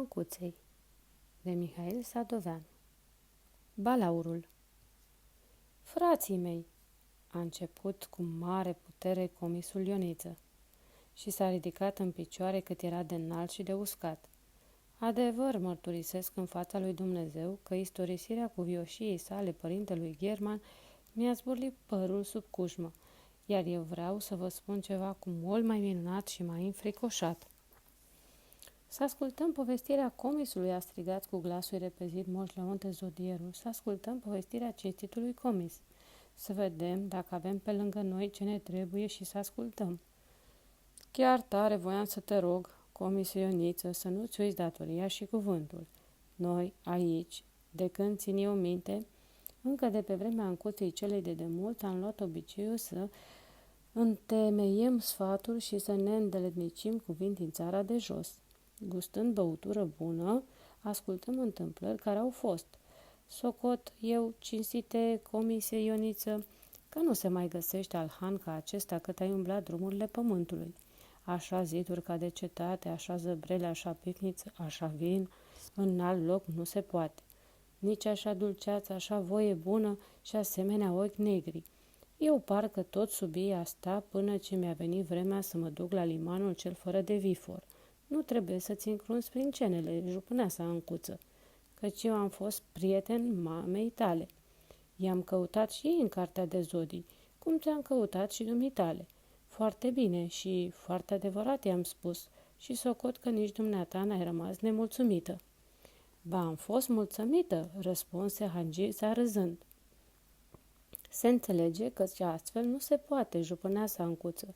Ancuței de Mihail Sadoveanu. Balaurul. Frații mei, a început cu mare putere comisul Ioniță și s-a ridicat în picioare cât era de înalt și de uscat. Adevăr, mărturisesc în fața lui Dumnezeu că istorisirea cuvioșiei sale părintelui German mi-a zburlit părul sub cușmă, iar eu vreau să vă spun ceva cu mult mai minunat și mai înfricoșat. Să ascultăm povestirea comisului, a strigat cu glasul repezit Moș Leonte Zodierul. Să ascultăm povestirea cinstitului comis. Să vedem dacă avem pe lângă noi ce ne trebuie și să ascultăm. Chiar tare voiam să te rog, comis Ioniță, să nu-ți uiți datoria și cuvântul. Noi, aici, de când țin eu minte, încă de pe vremea Ancuței celei de demult, am luat obiceiul să întemeiem sfaturi și să ne îndeletnicim cuvinte în țara de jos. Gustând băutură bună, ascultăm întâmplări care au fost. Socot eu, cinstite comise Ioniță, că nu se mai găsește alhan ca acesta cât ai umblat drumurile pământului. Așa ziduri ca de cetate, așa zăbrele, așa picniță, așa vin, în alt loc nu se poate. Nici așa dulceață, așa voie bună și asemenea ochi negri. Eu parcă tot subii asta până ce mi-a venit vremea să mă duc la limanul cel fără de vifor. Nu trebuie să-ți încrunzi sprincenele, jupâneasa Ancuță, căci eu am fost prieten mamei tale. I-am căutat și ei în cartea de zodii, cum ți-am căutat și dumitale. Foarte bine și foarte adevărat i-am spus și socot că nici dumneata n-ai rămas nemulțumită. Ba, am fost mulțumită, răspunse Hangița râzând. Se înțelege că astfel nu se poate, jupâneasa Ancuță,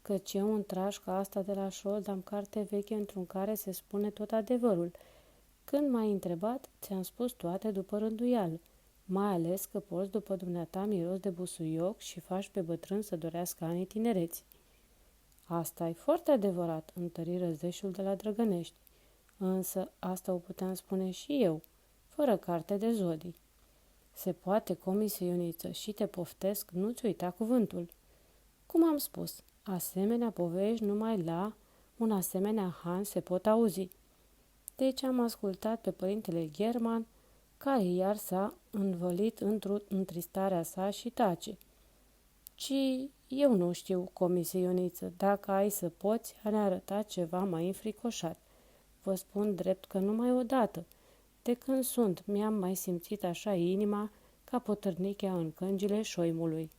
căci eu un traj ca asta de la șold am carte veche într-un care se spune tot adevărul. Când m-ai întrebat, ți-am spus toate după rânduială, mai ales că porți după dumneata miros de busuioc și faci pe bătrân să dorească anii tinereții. Asta e foarte adevărat, întări Răzdeșul de la Drăgănești, însă asta o puteam spune și eu, fără carte de zodii. Se poate, comise Ioniță, și te poftesc, nu-ți uita cuvântul. Cum am spus, asemenea povești numai la un asemenea han se pot auzi. Deci am ascultat pe părintele German, care iar s-a învălit întristarea sa și tace. Ci eu nu știu, comise Ioniță, dacă ai să poți a ne arăta ceva mai înfricoșat. Vă spun drept că numai odată, de când sunt, mi-am mai simțit așa inima ca potârnichea în cângile șoimului.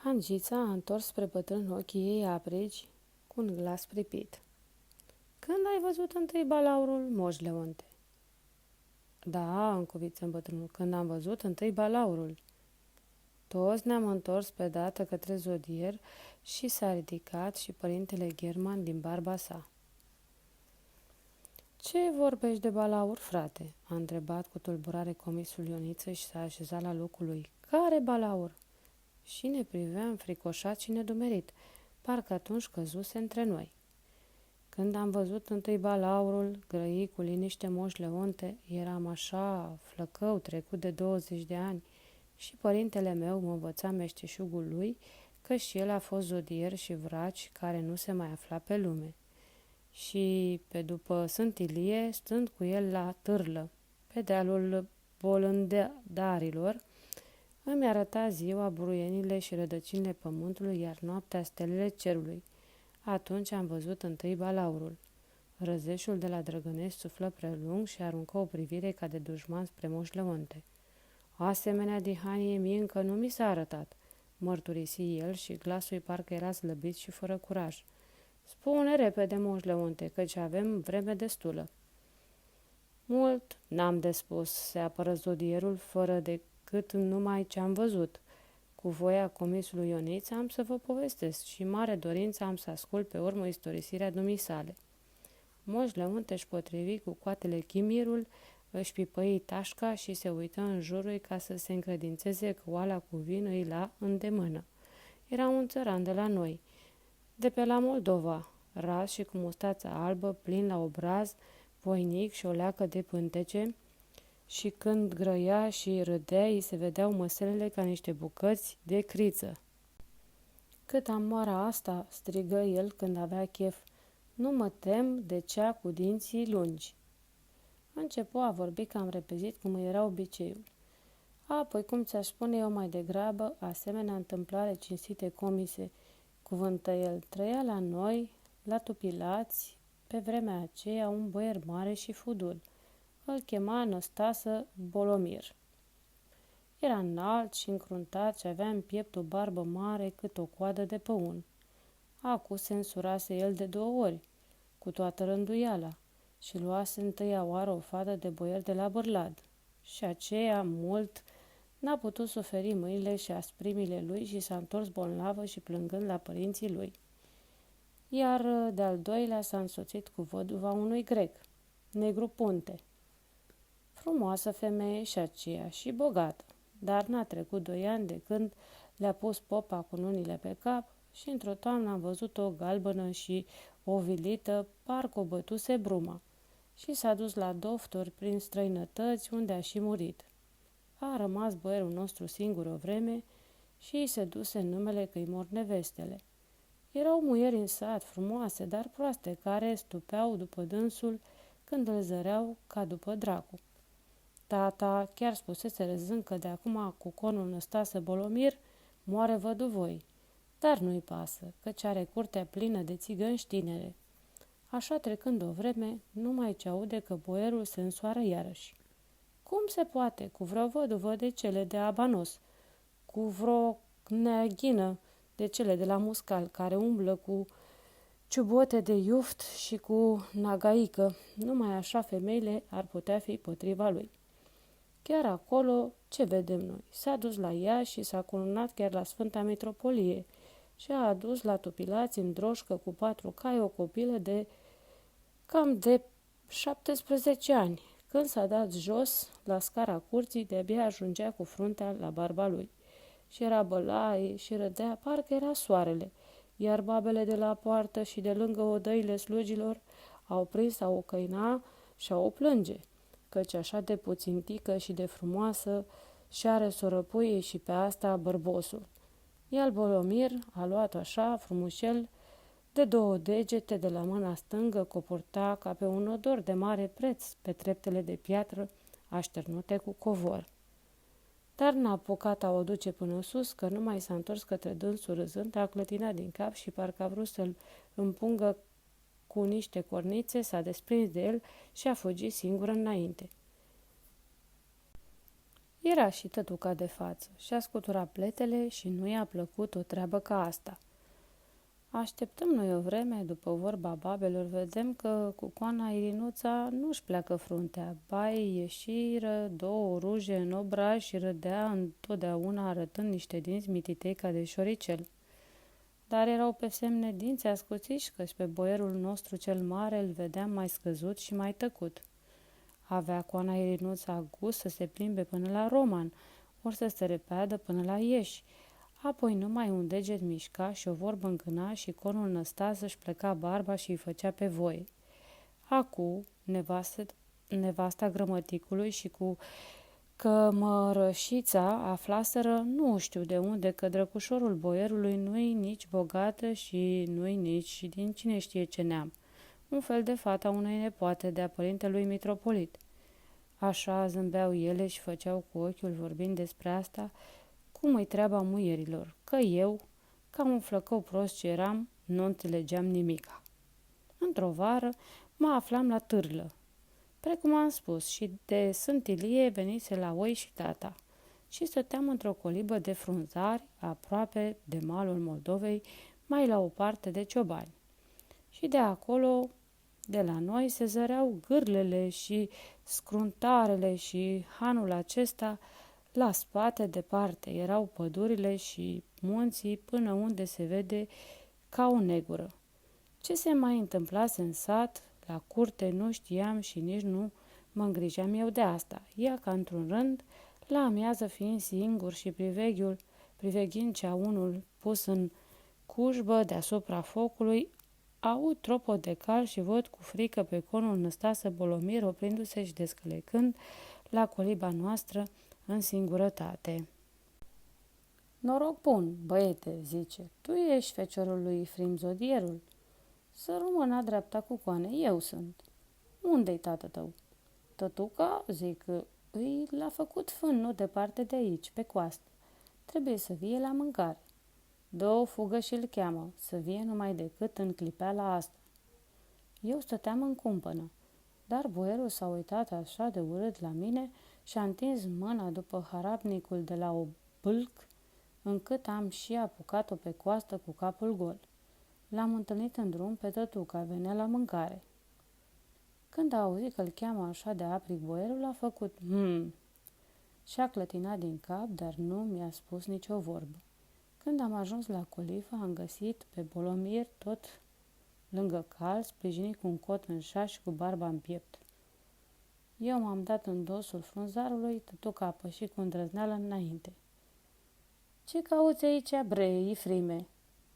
Hangița a întors spre bătrân ochii ei aprigi cu un glas pripit. Când ai văzut întâi balaurul, Moș Leonte? Da, încuviță bătrânul, când am văzut întâi balaurul. Toți ne-am întors pe dată către zodier și s-a ridicat și părintele German din barba sa. Ce vorbești de balaur, frate?" a întrebat cu tulburare comisul Ioniță și s-a așezat la locul lui. Care balaur?" Și ne privea înfricoșat și nedumerit, parcă atunci căzuse între noi. Când am văzut întâi balaurul, grăi cu liniște Moș Leonte, eram așa flăcău, trecut de 20 de ani, și părintele meu mă învăța meșteșugul lui că și el a fost zodier și vraci care nu se mai afla pe lume. Și pe după Sfânt Ilie, stând cu el la târlă, pe dealul Bolândarilor, îmi arăta ziua buruienile și rădăcinile pământului, iar noaptea stelele cerului. Atunci am văzut întâi balaurul. Răzeșul de la Drăgănești suflă prelung și aruncă o privire ca de dușman spre Moș Leonte. Asemenea dihanie mie încă nu mi s-a arătat, mărturisi el și glasul parcă era slăbit și fără curaj. Spune repede, Moș Leonte, căci avem vreme destulă. Mult n-am de spus, se apără zodierul, fără decât numai ce-am văzut. Cu voia comisului Ioniță am să vă povestesc și mare dorință am să ascult pe urmă istorisirea dumisale. Moș Leonte își potrivi cu coatele chimirul, își pipăi tașca și se uită în jurul ca să se încredințeze că oala cu vin îi la îndemână. Era un țăran de la noi, de pe la Moldova, ras și cu mustața albă, plin la obraz, voinic și o leacă de pântece, și când grăia și râdea, îi se vedeau măselele ca niște bucăți de criță. Cât am moara asta, strigă el când avea chef. Nu mă tem de cea cu dinții lungi. Începu a vorbi cam repezit, cum era obiceiul. Apoi, cum ți-aș spune eu mai degrabă, asemenea întâmplare cinstite comise, cuvântă el, trăia la noi, la Tupilați, pe vremea aceea, un boier mare și fudul. Îl chema Năstasă Bolomir. Era înalt și încruntat și avea în piept o barbă mare cât o coadă de păun. Acu se însurase el de 2 ori, cu toată rânduiala, și luase întâia oară o fată de boier de la Bârlad. Și aceea, mult, n-a putut suferi mâinile și asprimile lui și s-a întors bolnavă și plângând la părinții lui. Iar de-al doilea s-a însoțit cu văduva unui grec, Negru Punte. Frumoasă femeie și aceea și bogată, dar n-a trecut 2 ani de când le-a pus popa cu nunile pe cap și într-o toamnă am văzut-o galbenă și ovilită, parcă o bătuse bruma, și s-a dus la dofturi prin străinătăți, unde a și murit. A rămas boierul nostru singur o vreme și îi se duse în numele că-i mor nevestele. Erau muieri în sat, frumoase, dar proaste, care stupeau după dânsul când îl zăreau ca după dracu. Tata chiar spusese râzând că de acum cu conul Năstase Bolomir moare văduvoi, dar nu-i pasă, căci are curtea plină de țigăni tinere. Așa, trecând o vreme, numai ce aude că boierul se însoară iarăși. Cum se poate, cu vreo văduvă de cele de Abanos, cu vreo neaghină de cele de la Muscal, care umblă cu ciubote de iuft și cu nagaică, numai așa femeile ar putea fi potriva lui. Chiar acolo, ce vedem noi? S-a dus la ea și s-a cununat chiar la Sfânta Mitropolie și a adus la Tupilați în droșcă cu 4 cai o copilă de cam de 17 ani. Când s-a dat jos la scara curții, de-abia ajungea cu fruntea la barba lui. Și era bălaie și râdea, parcă era soarele, iar babele de la poartă și de lângă odăile slugilor au prins a o căina și a o plânge, căci așa de puțintică și de frumoasă și are sorăpuie și pe asta bărbosul. Iar Bolomir a luat așa frumușel de 2 degete de la mâna stângă, că o purta ca pe un odor de mare preț pe treptele de piatră așternute cu covor. Dar n-a apucat a o duce până sus, că numai s-a întors către dânsul râzând, a clătinat din cap și parcă a vrut să-l împungă cu niște cornițe, s-a desprins de el și a fugit singură înainte. Era și tătuca de față și a scuturat pletele și nu i-a plăcut o treabă ca asta. Așteptăm noi o vreme, după vorba babelor, vedem că cucoana Irinuța nu-și pleacă fruntea. Bai ieșiră 2 ruje în obraj și râdea întotdeauna arătând niște dinți mititei ca de șoricel. Dar erau pe semne dinți ascuțiși, căci pe boierul nostru cel mare îl vedeam mai scăzut și mai tăcut. Avea coana Irinuța gust să se plimbe până la Roman, ori să se repeadă până la Ieși. Apoi numai un deget mișca și o vorbă încâna și conul Năstasă își pleca barba și îi făcea pe voie. Acu, nevasta grămăticului și cu cămărășița aflaseră nu știu de unde că drăcușorul boierului nu-i nici bogată și nu-i nici din cine știe ce neam. Un fel de fata unei nepoate de-a părintelui mitropolit. Așa zâmbeau ele și făceau cu ochiul vorbind despre asta, cum îi treaba muierilor, că eu, ca un flăcău prost ce eram, nu înțelegeam nimica. Într-o vară mă aflam la târlă, precum am spus, și de Sânt Ilie venise la oi și tata, și stăteam într-o colibă de frunzari, aproape de malul Moldovei, mai la o parte de ciobani. Și de acolo, de la noi, se zăreau gârlele și scruntarele și hanul acesta. La spate, departe, erau pădurile și munții până unde se vede ca o negură. Ce se mai întâmplase în sat, la curte, nu știam și nici nu mă îngrijeam eu de asta. Ea, ca într-un rând, la amiază fiind singur și priveghind ceaunul pus în cușbă deasupra focului, aud tropot de cal și văd cu frică pe conul Năstase Bolomir oprindu-se și descălecând la coliba noastră în singurătate. Noroc bun, băiete, zice, tu ești feciorul lui Efrim Zodierul. Săru mâna dreapta cu coane. Eu sunt. Unde-i tată tău? Tătuca, zic, îi l-a făcut fân, nu departe de aici, pe coastă. Trebuie să vie la mâncare. Dă o fugă și îl cheamă, să vie numai decât în clipeala asta. Eu stăteam în cumpănă, dar boierul s-a uitat așa de urât la mine și a întins mâna după harapnicul de la o bâlc, încât am și apucat-o pe coastă cu capul gol. L-am întâlnit în drum pe tătuca, venea la mâncare. Când a auzit că îl cheamă așa de apric boierul, a făcut și-a clătinat din cap, dar nu mi-a spus nicio vorbă. Când am ajuns la colifă, am găsit pe Bolomir tot lângă cal, sprijinit cu un cot în șaș și cu barba în piept. Eu m-am dat în dosul frunzarului, tătuca a pășit cu îndrăzneală înainte. Ce cauți aici, bre, Ifrime?"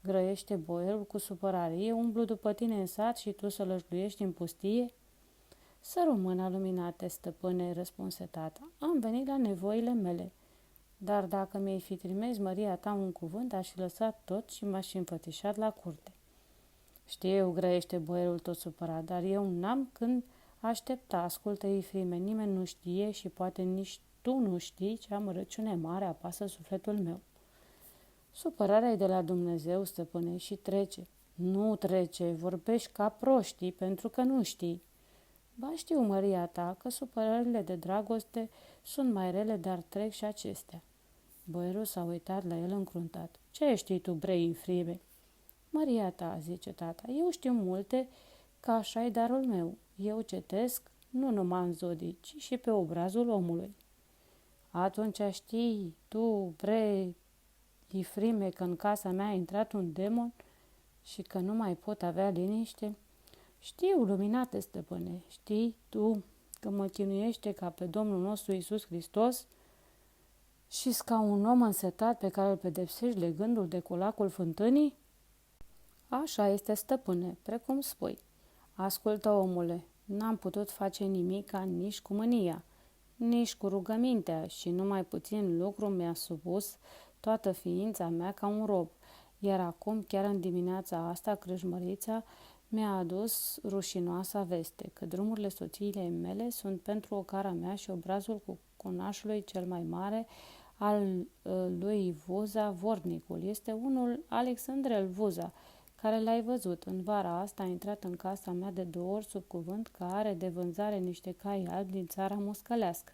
grăiește boierul cu supărare. Eu umblu după tine în sat și tu să lăjluiești în pustie?" Săru mâna luminate, stăpâne," răspunse tata. Am venit la nevoile mele. Dar dacă mi-ai fi trimis măria ta un cuvânt, aș fi lăsat tot și m-aș fi înfățișat la curte." Știu, grăiește boierul tot supărat, dar eu n-am când aștepta. Ascultă, Ifrime, nimeni nu știe și poate nici tu nu știi ce amărăciune mare apasă sufletul meu. Supărarea e de la Dumnezeu, stăpâne, și trece. Nu trece, vorbești ca proștii, pentru că nu știi. Ba știu, măria ta, că supărările de dragoste sunt mai rele, dar trec și acestea. Boierul s-a uitat la el încruntat. Ce știi tu, brei, Ifrime? Măria ta, zice tata, eu știu multe, că așa-i darul meu. Eu citesc nu numai în zodii, ci și pe obrazul omului. Atunci știi tu, bre, Ifrime, că în casa mea a intrat un demon și că nu mai pot avea liniște? Știu, luminate stăpâne, știi tu că mă chinuiește ca pe Domnul nostru Iisus Hristos și ca un om însetat pe care îl pedepsești legându-l de colacul fântânii? Așa este, stăpâne, precum spui. Ascultă, omule, n-am putut face nimica nici cu mânia, nici cu rugămintea și numai puțin lucru mi-a supus toată ființa mea ca un rob, iar acum, chiar în dimineața asta, crâșmărița mi-a adus rușinoasa veste, că drumurile soției mele sunt pentru ocara mea și obrazul cu conașului cel mai mare al lui Vuza, vornicul. Este unul Alexandrel Vuza, care l-ai văzut. În vara asta a intrat în casa mea de 2 ori sub cuvânt că are de vânzare niște cai albi din țara moscălească.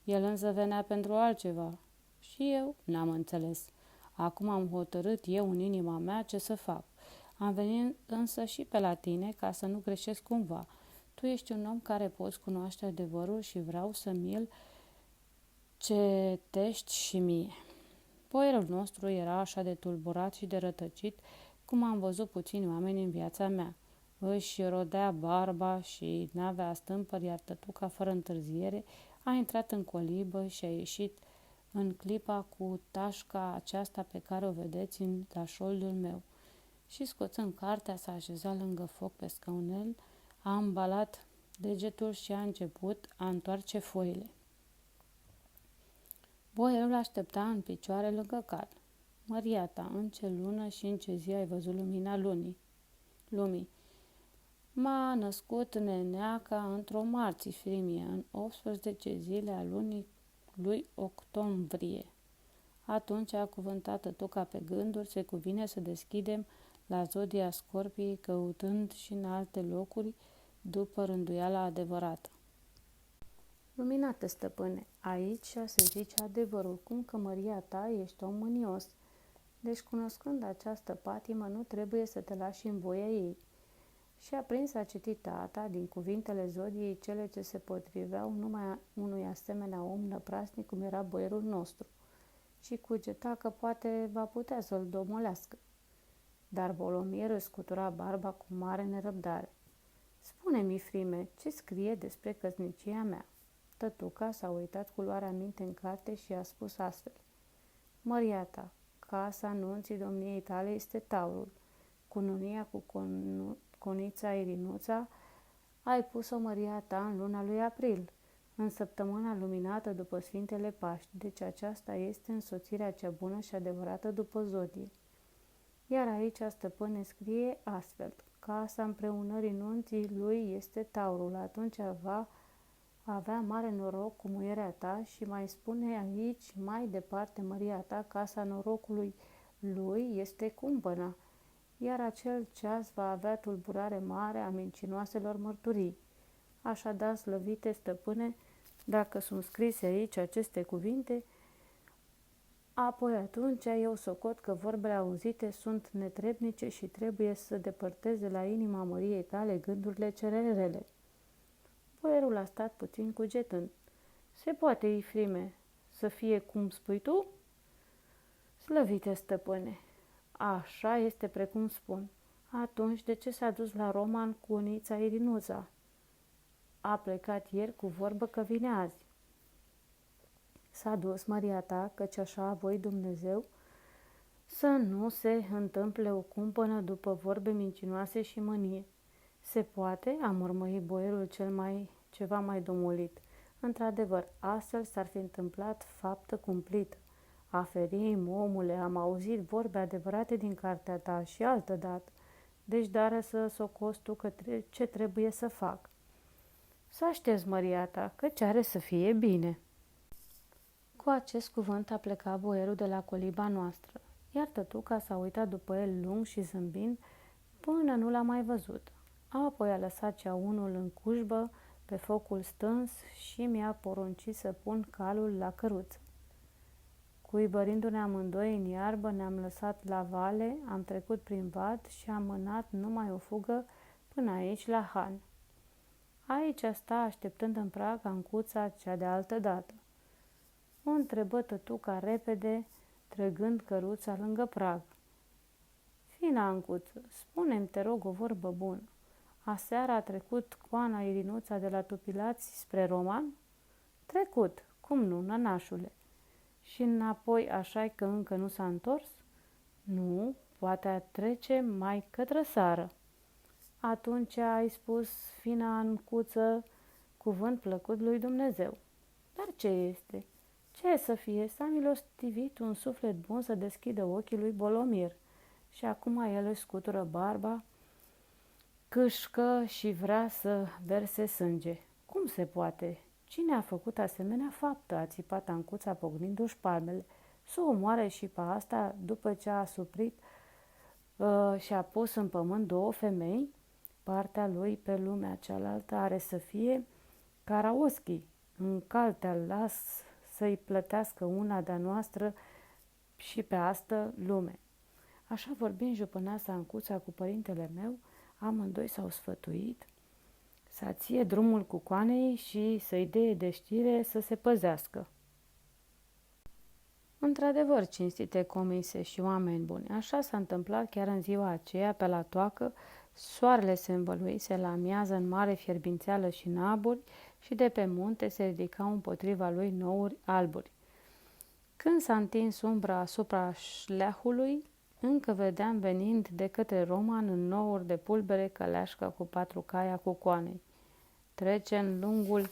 El însă venea pentru altceva și eu n-am înțeles. Acum am hotărât eu în inima mea ce să fac. Am venit însă și pe la tine ca să nu greșesc cumva. Tu ești un om care poți cunoaște adevărul și vreau să mi-l cetești și mie. Boierul nostru era așa de tulburat și de rătăcit cum am văzut puțini oameni în viața mea. Își rodea barba și n-avea stâmpări, iar tătuca, fără întârziere, a intrat în colibă și a ieșit în clipa cu tașca aceasta pe care o vedeți în tașoldul meu. Și scoțând cartea, s-a așezat lângă foc pe scaunel, a ambalat degetul și a început a întoarce foile. Boierul aștepta în picioare lângă cal. Măria ta, în ce lună și în ce zi ai văzut lumina lumii? M-a născut neneaca într-o marți, Ifrimie, în 18 zile a lunii lui octombrie. Atunci a cuvântat tătuca pe gânduri, se cuvine să deschidem la zodia Scorpiei, căutând și în alte locuri după rânduiala adevărată. Luminate, stăpâne, aici se zice adevărul, cum că măria ta ești om mânios. Deci, cunoscând această patimă, nu trebuie să te lași în voia ei. Și aprins a citit tata din cuvintele zodiei cele ce se potriveau numai unui asemenea om năprasnic cum era boierul nostru și cugeta că poate va putea să-l domolească. Dar Bolomir își scutura barba cu mare nerăbdare. Spune-mi, Ifrime, ce scrie despre căsnicia mea? Tătuca s-a uitat cu luarea minte în carte și a spus astfel. Măria ta, casa anunții domniei tale este taurul. Cununia cu conița Irinuța ai pus-o, măria ta, în luna lui april, în săptămâna luminată după Sfintele Paști, deci aceasta este însoțirea cea bună și adevărată după zodie. Iar aici, stăpâne, scrie astfel, casa împreunării nunții lui este taurul. Atunci va avea mare noroc cu muierea ta și mai spune aici, mai departe, măria ta, casa norocului lui este cumpăna, iar acel ceas va avea tulburare mare a mincinoaselor mărturii. Așadar, slăvite stăpâne, dacă sunt scrise aici aceste cuvinte, apoi atunci eu socot că vorbele auzite sunt netrebnice și trebuie să depărteze la inima măriei tale gândurile cererele. Boierul a stat puțin cugetând. Se poate, Ifrime, să fie cum spui tu? Slăvite stăpâne, așa este precum spun. Atunci de ce s-a dus la Roman cu unița Irinuța? A plecat ieri cu vorbă că vine azi. S-a dus, măria ta, căci așa a voit Dumnezeu, să nu se întâmple o cumpănă după vorbe mincinoase și mânie. Se poate, a mormăit boierul ceva mai domolit. Într-adevăr, astfel s-ar fi întâmplat faptă cumplită. Aferim, omule, am auzit vorbe adevărate din cartea ta și altădată. Deci dară să socoți tu că ce trebuie să fac. Să aștepți, măria ta, că ce are să fie bine. Cu acest cuvânt a plecat boierul de la coliba noastră, iar tătuca s-a uitat după el lung și zâmbind până nu l-a mai văzut. Apoi a lăsat cea unul în cușbă pe focul stâns și mi-a poruncit să pun calul la căruță. Cuibărindu-ne amândoi în iarbă, ne-am lăsat la vale, am trecut prin vad și am mânat numai o fugă până aici la Han. Aici sta așteptând în prag Ancuța cea de altă dată. O întrebă tătuca repede, trăgând căruța lângă prag. Fina Ancuță, spune-mi, te rog, o vorbă bună. Aseară a trecut coana Irinuța de la Tupilați spre Roman? Trecut, cum nu, nănașule. Și înapoi așa că încă nu s-a întors? Nu, poate a trece mai către seară. Atunci ai spus, fina Ancuță, cuvânt plăcut lui Dumnezeu. Dar ce este? Ce să fie? S-a milostivit un suflet bun să deschidă ochii lui Bolomir. Și acum el își scutură barba, câșcă și vrea să verse sânge. Cum se poate? Cine a făcut asemenea faptă? A țipat Ancuța pognindu-și palmele. Să o omoare și pe asta după ce a suprit și a pus în pământ două femei? Partea lui pe lumea cealaltă are să fie Karaoschi. În caltea las să-i plătească una de-a noastră și pe asta lume. Așa vorbind jupâneasa Ancuța cu părintele meu, amândoi s-au sfătuit să ție drumul cu coanei și să-i dea de știre să se păzească. Într-adevăr, cinstite comise și oameni buni, așa s-a întâmplat chiar în ziua aceea, pe la toacă, soarele se învăluise la amiază în mare fierbințeală și naburi și de pe munte se ridicau împotriva lui nouri alburi. Când s-a întins umbra asupra șleahului, încă vedeam venind de către Roman în nouri de pulbere căleașca cu 4 caia cu coanei. Trece în lungul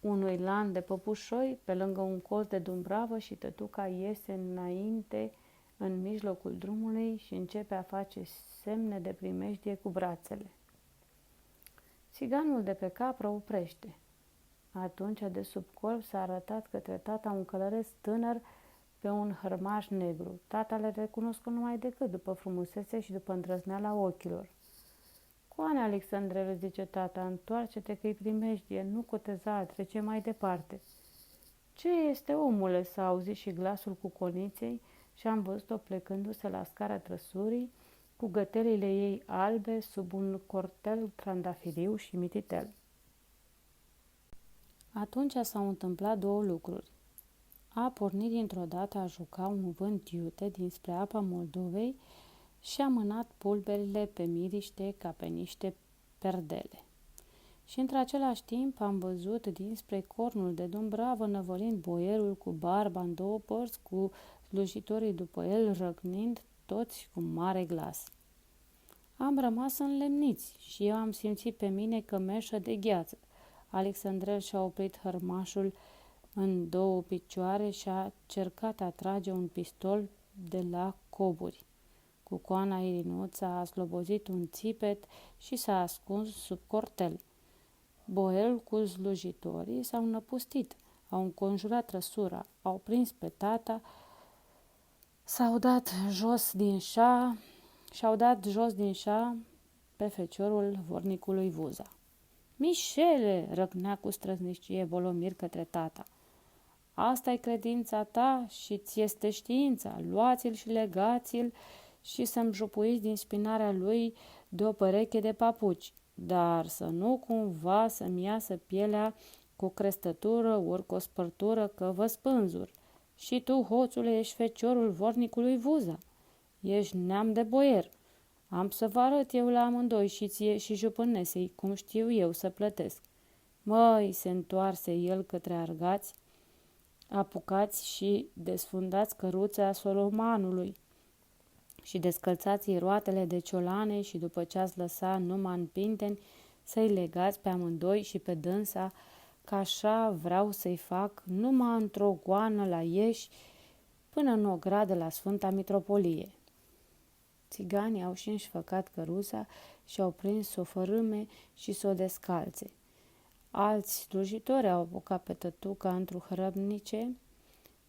unui lan de păpușoi, pe lângă un colț de dumbravă și tătuca iese înainte în mijlocul drumului și începe a face semne de primejdie cu brațele. Țiganul de pe capră oprește. Atunci, de sub corp, s-a arătat către tata un călăreț tânăr pe un hărmaș negru. Tata le recunosc numai decât după frumusețe și după îndrăzneala ochilor. Coane, Alexandrele, zice tata, întoarce-te că-i primejdie, nu coteza, trece mai departe. Ce este, omule? S-a auzit și glasul cuconiței și am văzut-o plecându-se la scara trăsurii cu gătelile ei albe sub un cortel trandafiriu și mititel. Atunci s-au întâmplat două lucruri. A pornit dintr-o dată a juca un vânt iute dinspre apa Moldovei și a mânat pulberile pe miriște ca pe niște perdele. Și într-același timp am văzut dinspre cornul de Dumbravă năvălind boierul cu barba în două părți, cu slujitorii după el răgnind toți cu mare glas. Am rămas înlemniți și eu am simțit pe mine cămeșă de gheață. Alexandrel și-a oprit hărmașul în două picioare și a cercat a trage un pistol de la coburi. Cucoana Irinuța a slobozit un țipet și s-a ascuns sub cortel. Boierul cu slujitorii s-au năpustit, au înconjurat răsura, au prins pe tata, și-au dat jos din șa pe feciorul vornicului Vuza. Mișele, răcnea cu străznicie Bolomir către tata. Asta-i credința ta și ți este știința. Luați-l și legați-l și să-mi jupuiți din spinarea lui de o pereche de papuci, dar să nu cumva să-mi iasă pielea cu crestătură ori cu o spărtură, că vă spânzur. Și tu, hoțule, ești feciorul vornicului Vuza. Ești neam de boier. Am să vă arăt eu la amândoi și ție și jupânesei, cum știu eu să plătesc. Măi, se întoarse el către argați, apucați și desfundați căruța Solomanului și descălțați roatele de ciolane și după ce ați lăsat numai în pinteni, să-i legați pe amândoi și pe dânsa, că așa vreau să-i fac numai într-o goană la Ieși până în o gradă la Sfânta Mitropolie. Țiganii au și înșfăcat căruța și au prins să o fărâme și să o descalțe. Alți slujitori au apucat pe tătuca într-o hrăbnice.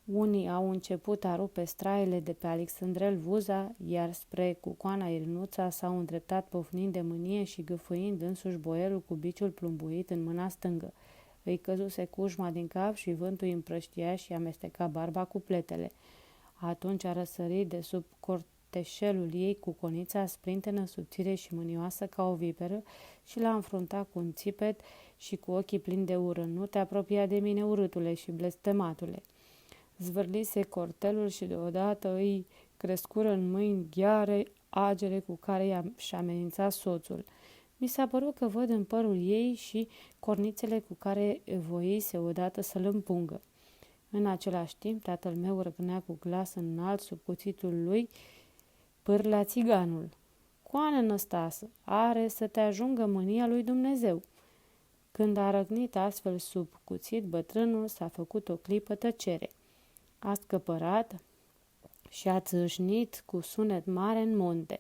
Unii au început a rupe straile de pe Alexandrel Vuza, iar spre Cucoana Irinuța s-au îndreptat pofnind de mânie și gâfâind însuși boierul cu biciul plumbuit în mâna stângă. Îi căzuse cușma din cap și vântul îi împrăștia și amesteca barba cu pletele. Atunci a răsărit de sub corteșelul ei cu conița sprintenă, subțire și mânioasă ca o viperă și l-a înfruntat cu un țipet și cu ochii plini de ură. Nu te apropia de mine, urâtule și blestematule. Zvârlise cortelul și deodată îi crescură în mâini gheare agere cu care și-a amenințat soțul. Mi s-a părut că văd în părul ei și cornițele cu care voise odată să-l împungă. În același timp, tatăl meu răgnea cu glas înalt sub cuțitul lui pârlea țiganul. Coană, Năstasă, are să te ajungă mânia lui Dumnezeu. Când a răgnit astfel sub cuțit, bătrânul s-a făcut o clipă tăcere. A scăpărat și a țâșnit cu sunet mare în munte.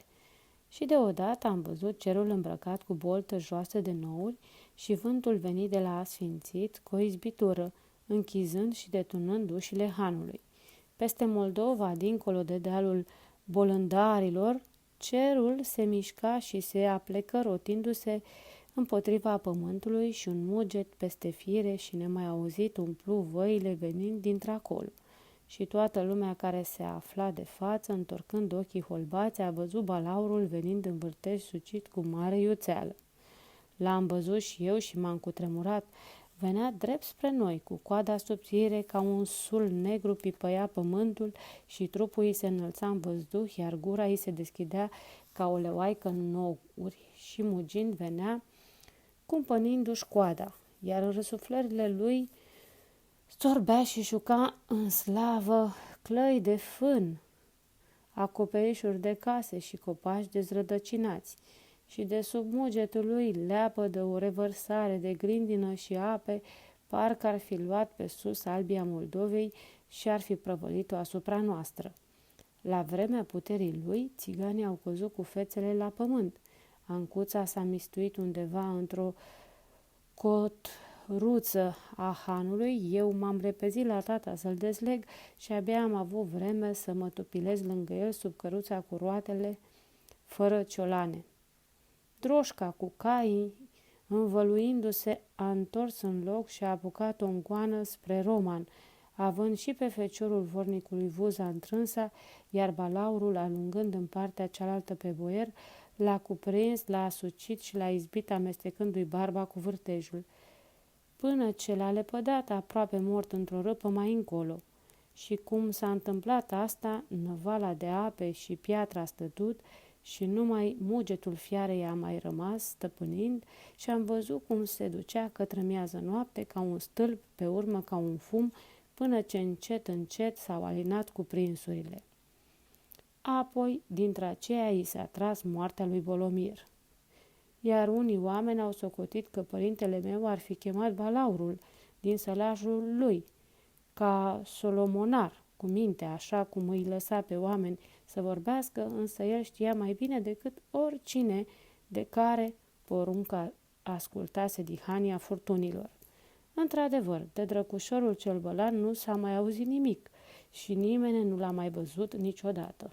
Și deodată am văzut cerul îmbrăcat cu boltă joasă de nouri și vântul venit de la asfințit cu o izbitură, închizând și detunând ușile hanului. Peste Moldova, dincolo de dealul Bolândarilor, cerul se mișca și se aplecă rotindu-se împotriva pământului și un muget peste fire și nemai auzit umplu văile venind dintr-acolo. Și toată lumea care se afla de față, întorcând ochii holbați, a văzut balaurul venind în vârtej sucit cu mare iuțeală. L-am văzut și eu și m-am cutremurat. Venea drept spre noi, cu coada subțire ca un sul negru pipăia pământul și trupul îi se înălța în văzduh, iar gura îi se deschidea ca o leoaică în nouri și mugind venea, cumpănindu-și coada, iar în răsuflările lui storbea și juca în slavă clăi de fân, acoperișuri de case și copaci dezrădăcinați, și de sub mugetul lui leapă de o revărsare de grindină și ape, parcă ar fi luat pe sus albia Moldovei și ar fi prăvălit-o asupra noastră. La vremea puterii lui, țiganii au căzut cu fețele la pământ. Ancuța s-a mistuit undeva într-o cotruță a hanului, eu m-am repezit la tata să-l dezleg și abia am avut vreme să mă tupilez lângă el sub căruța cu roatele fără ciolane. Droșca cu caii, învăluindu-se, a întors în loc și a apucat o încoană spre Roman, având și pe feciorul vornicului Vuza întrânsa, iar balaurul, alungând în partea cealaltă pe boier, l-a cuprins, l-a asucit și l-a izbit amestecându-i barba cu vârtejul, până ce l-a lepădat aproape mort într-o râpă mai încolo. Și cum s-a întâmplat asta, năvala de ape și piatra a stătut și numai mugetul fiarei a mai rămas stăpânind și am văzut cum se ducea către miază noapte ca un stâlp, pe urmă ca un fum, până ce încet, încet s-au alinat cu prinsurile. Apoi, dintre aceea, i s-a tras moartea lui Bolomir. Iar unii oameni au socotit că părintele meu ar fi chemat balaurul din sălajul lui, ca solomonar, cu minte, așa cum îi lăsa pe oameni să vorbească, însă el știa mai bine decât oricine de care porunca ascultase dihania furtunilor. Într-adevăr, de drăcușorul cel bălan nu s-a mai auzit nimic și nimeni nu l-a mai văzut niciodată.